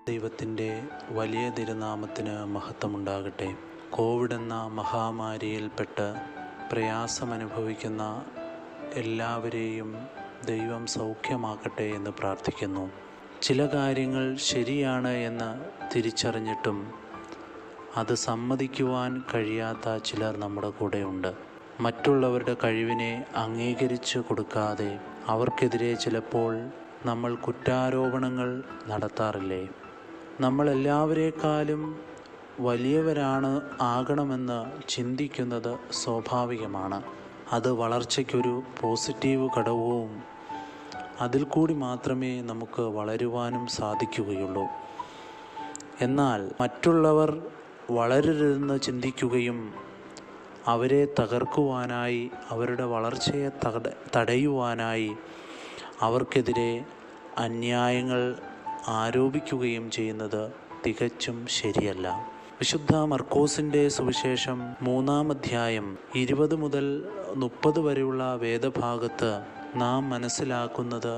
ദൈവത്തിൻ്റെ വലിയ തിരുനാമത്തിന് മഹത്വമുണ്ടാകട്ടെ. കോവിഡ് എന്ന മഹാമാരിയിൽപ്പെട്ട് പ്രയാസമനുഭവിക്കുന്ന എല്ലാവരെയും ദൈവം സൗഖ്യമാക്കട്ടെ എന്ന് പ്രാർത്ഥിക്കുന്നു. ചില കാര്യങ്ങൾ ശരിയാണ് എന്ന് തിരിച്ചറിഞ്ഞിട്ടും അത് സമ്മതിക്കുവാൻ കഴിയാത്ത ചിലർ നമ്മുടെ കൂടെയുണ്ട്. മറ്റുള്ളവരുടെ കഴിവിനെ അംഗീകരിച്ചു കൊടുക്കാതെ അവർക്കെതിരെ ചിലപ്പോൾ നമ്മൾ കുറ്റാരോപണങ്ങൾ നടത്താറില്ലേ? നമ്മൾ എല്ലാവരേക്കാളും വലിയവരാണ് ആകണമെന്ന് ചിന്തിക്കുന്നത് സ്വാഭാവികമാണ്. അത് വളർച്ചയ്ക്കൊരു പോസിറ്റീവ് ഘടകവും അതിൽ കൂടി മാത്രമേ നമുക്ക് വളരുവാനും സാധിക്കുകയുള്ളൂ. എന്നാൽ മറ്റുള്ളവർ വളരരുതെന്ന് ചിന്തിക്കുകയും അവരെ തകർക്കുവാനായി, അവരുടെ വളർച്ചയെ തടയുവാനായി അവർക്കെതിരെ അന്യായങ്ങൾ ആരോപിക്കുകയും ചെയ്യുന്നത് തികച്ചും ശരിയല്ല. വിശുദ്ധ മർക്കോസിൻ്റെ സുവിശേഷം 3-ാം അധ്യായം 20 മുതൽ 30 വരെയുള്ള വേദഭാഗത്ത് നാം മനസ്സിലാക്കുന്നത്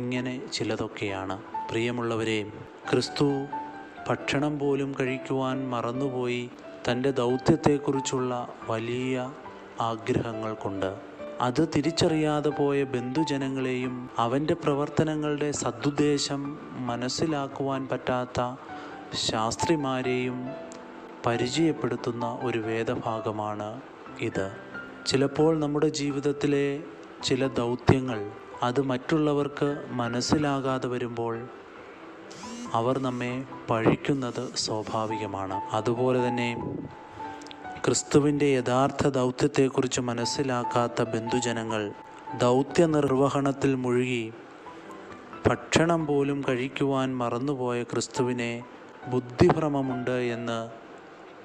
ഇങ്ങനെ ചിലതൊക്കെയാണ്. പ്രിയമുള്ളവരെ, ക്രിസ്തു ഭക്ഷണം പോലും കഴിക്കുവാൻ മറന്നുപോയി തൻ്റെ ദൗത്യത്തെക്കുറിച്ചുള്ള വലിയ ആഗ്രഹങ്ങൾ കൊണ്ട്. അത് തിരിച്ചറിയാതെ പോയ ബന്ധുജനങ്ങളെയും അവൻ്റെ പ്രവർത്തനങ്ങളുടെ സദുദ്ദേശം മനസ്സിലാക്കുവാൻ പറ്റാത്ത ശാസ്ത്രിമാരെയും പരിചയപ്പെടുത്തുന്ന ഒരു വേദഭാഗമാണ് ഇത്. ചിലപ്പോൾ നമ്മുടെ ജീവിതത്തിലെ ചില ദൗത്യങ്ങൾ അത് മറ്റുള്ളവർക്ക് മനസ്സിലാകാതെ വരുമ്പോൾ അവർ നമ്മെ പഴിക്കുന്നത് സ്വാഭാവികമാണ്. അതുപോലെ തന്നെ ക്രിസ്തുവിൻ്റെ യഥാർത്ഥ ദൗത്യത്തെക്കുറിച്ച് മനസ്സിലാക്കാത്ത ബന്ധുജനങ്ങൾ ദൗത്യ നിർവഹണത്തിൽ മുഴുകി ഭക്ഷണം പോലും കഴിക്കുവാൻ മറന്നുപോയ ക്രിസ്തുവിനെ ബുദ്ധിഭ്രമമുണ്ട് എന്ന്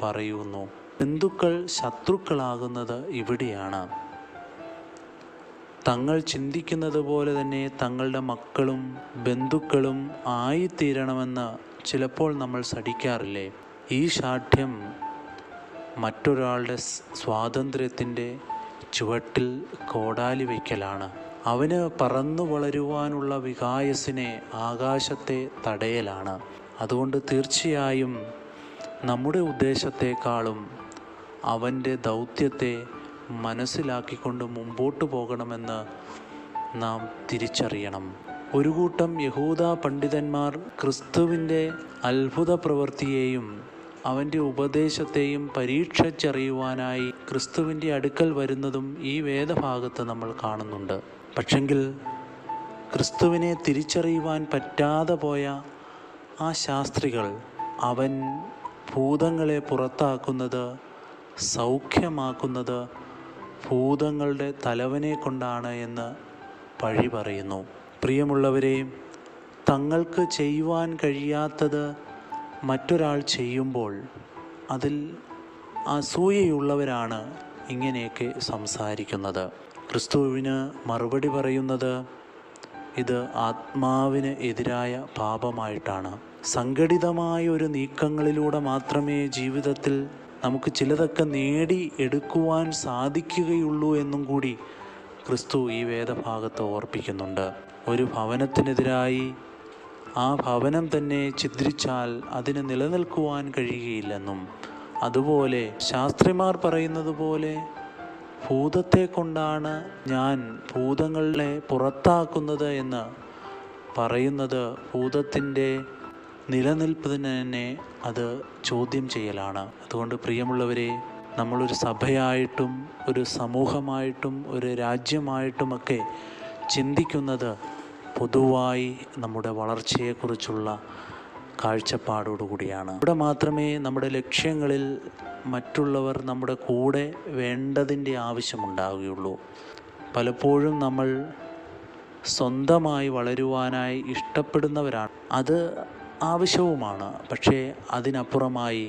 പറയുന്നു. ബന്ധുക്കൾ ശത്രുക്കളാകുന്നത് ഇവിടെയാണ്. തങ്ങൾ ചിന്തിക്കുന്നത് പോലെ തന്നെ തങ്ങളുടെ മക്കളും ബന്ധുക്കളും ആയിത്തീരണമെന്ന് ചിലപ്പോൾ നമ്മൾ ശഠിക്കാറില്ലേ? ഈ ശാഠ്യം മറ്റൊരാളുടെ സ്വാതന്ത്ര്യത്തിൻ്റെ ചുവട്ടിൽ കോടാലി വയ്ക്കലാണ്. അവന് പറന്നു വളരുവാനുള്ള വികായസിനെ ആകാശത്തെ തടയലാണ്. അതുകൊണ്ട് തീർച്ചയായും നമ്മുടെ ഉദ്ദേശത്തെക്കാളും അവൻ്റെ ദൗത്യത്തെ മനസ്സിലാക്കിക്കൊണ്ട് മുമ്പോട്ട് പോകണമെന്ന് നാം തിരിച്ചറിയണം. ഒരു കൂട്ടം യഹൂദ പണ്ഡിതന്മാർ ക്രിസ്തുവിൻ്റെ അത്ഭുത പ്രവൃത്തിയെയും അവൻ്റെ ഉപദേശത്തെയും പരീക്ഷിച്ചറിയുവാനായി ക്രിസ്തുവിൻ്റെ അടുക്കൽ വരുന്നതും ഈ വേദഭാഗത്ത് നമ്മൾ കാണുന്നുണ്ട്. പക്ഷെങ്കിൽ ക്രിസ്തുവിനെ തിരിച്ചറിയുവാൻ പറ്റാതെ പോയ ആ ശാസ്ത്രികൾ അവൻ ഭൂതങ്ങളെ പുറത്താക്കുന്നത്, സൗഖ്യമാക്കുന്നത് ഭൂതങ്ങളുടെ തലവനെ കൊണ്ടാണ് എന്ന് പഴി പറയുന്നു. പ്രിയമുള്ളവരെ, തങ്ങൾക്ക് ചെയ്യുവാൻ കഴിയാത്തത് മറ്റൊരാൾ ചെയ്യുമ്പോൾ അതിൽ അസൂയയുള്ളവരാണ് ഇങ്ങനെയൊക്കെ സംസാരിക്കുന്നത്. ക്രിസ്തുവിന് മറുപടി പറയുന്നത് ഇത് ആത്മാവിന് എതിരായ പാപമായിട്ടാണ്. സംഘടിതമായ ഒരു നീക്കങ്ങളിലൂടെ മാത്രമേ ജീവിതത്തിൽ നമുക്ക് ചിലതൊക്കെ നേടി എടുക്കുവാൻ സാധിക്കുകയുള്ളൂ എന്നും കൂടി ക്രിസ്തു ഈ വേദഭാഗത്ത് ഓർപ്പിക്കുന്നുണ്ട്. ഒരു ഭവനത്തിനെതിരായി ആ ഭവനം തന്നെ ഛിദ്രിച്ചാൽ അതിന് നിലനിൽക്കുവാൻ കഴിയുകയില്ലെന്നും, അതുപോലെ ശാസ്ത്രിമാർ പറയുന്നത് പോലെ ഭൂതത്തെ കൊണ്ടാണ് ഞാൻ ഭൂതങ്ങളെ പുറത്താക്കുന്നത് എന്ന് പറയുന്നത് ഭൂതത്തിൻ്റെ നിലനിൽപ്പിന് തന്നെ അത് ചോദ്യം ചെയ്യലാണ്. അതുകൊണ്ട് പ്രിയമുള്ളവരെ, നമ്മളൊരു സഭയായിട്ടും ഒരു സമൂഹമായിട്ടും ഒരു രാജ്യമായിട്ടുമൊക്കെ ചിന്തിക്കുന്നത് പൊതുവായി നമ്മുടെ വളർച്ചയെക്കുറിച്ചുള്ള കാഴ്ചപ്പാടോടുകൂടിയാണ്. ഇവിടെ മാത്രമേ നമ്മുടെ ലക്ഷ്യങ്ങളിൽ മറ്റുള്ളവർ നമ്മുടെ കൂടെ വേണ്ടതിൻ്റെ ആവശ്യമുണ്ടാവുകയുള്ളൂ. പലപ്പോഴും നമ്മൾ സ്വന്തമായി വളരുവാനായി ഇഷ്ടപ്പെടുന്നവരാണ്. അത് ആവശ്യവുമാണ്. പക്ഷേ അതിനപ്പുറമായി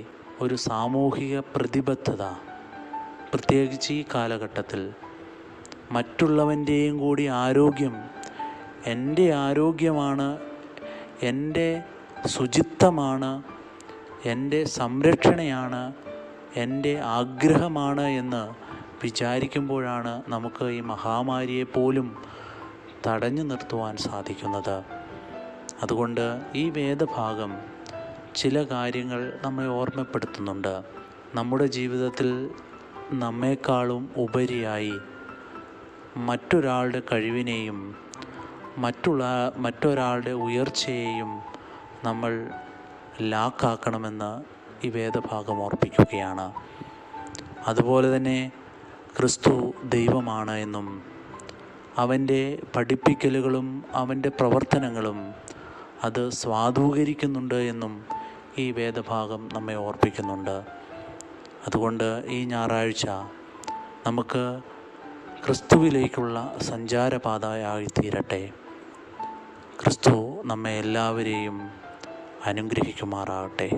ഒരു സാമൂഹിക പ്രതിബദ്ധത, പ്രത്യേകിച്ച് ഈ കാലഘട്ടത്തിൽ മറ്റുള്ളവൻ്റെയും കൂടി ആരോഗ്യം എൻ്റെ ആരോഗ്യമാണ്, എൻ്റെ ശുചിത്വമാണ്, എൻ്റെ സംരക്ഷണയാണ്, എൻ്റെ ആഗ്രഹമാണ് എന്ന് വിചാരിക്കുമ്പോഴാണ് നമുക്ക് ഈ മഹാമാരിയെ പോലും തടഞ്ഞു നിർത്തുവാൻ സാധിക്കുന്നത്. അതുകൊണ്ട് ഈ വേദഭാഗം ചില കാര്യങ്ങൾ നമ്മെ ഓർമ്മപ്പെടുത്തുന്നുണ്ട്. നമ്മുടെ ജീവിതത്തിൽ നമ്മെക്കാളും ഉപരിയായി മറ്റൊരാളുടെ കഴിവിനെയും മറ്റൊരാളുടെ ഉയർച്ചയെയും നമ്മൾ ലാക്കാക്കണമെന്ന് ഈ വേദഭാഗം ഓർപ്പിക്കുകയാണ്. അതുപോലെ തന്നെ ക്രിസ്തു ദൈവമാണ് എന്നും അവൻ്റെ പഠിപ്പിക്കലുകളും അവൻ്റെ പ്രവർത്തനങ്ങളും അത് സ്വാധൂകരിക്കുന്നുണ്ട് എന്നും ഈ വേദഭാഗം നമ്മെ ഓർപ്പിക്കുന്നുണ്ട്. അതുകൊണ്ട് ഈ ഞായറാഴ്ച നമുക്ക് ക്രിസ്തുവിലേക്കുള്ള സഞ്ചാരപാതയായി തീരട്ടെ. ക്രിസ്തു നമ്മെ എല്ലാവരെയും അനുഗ്രഹിക്കുമാറാകട്ടെ.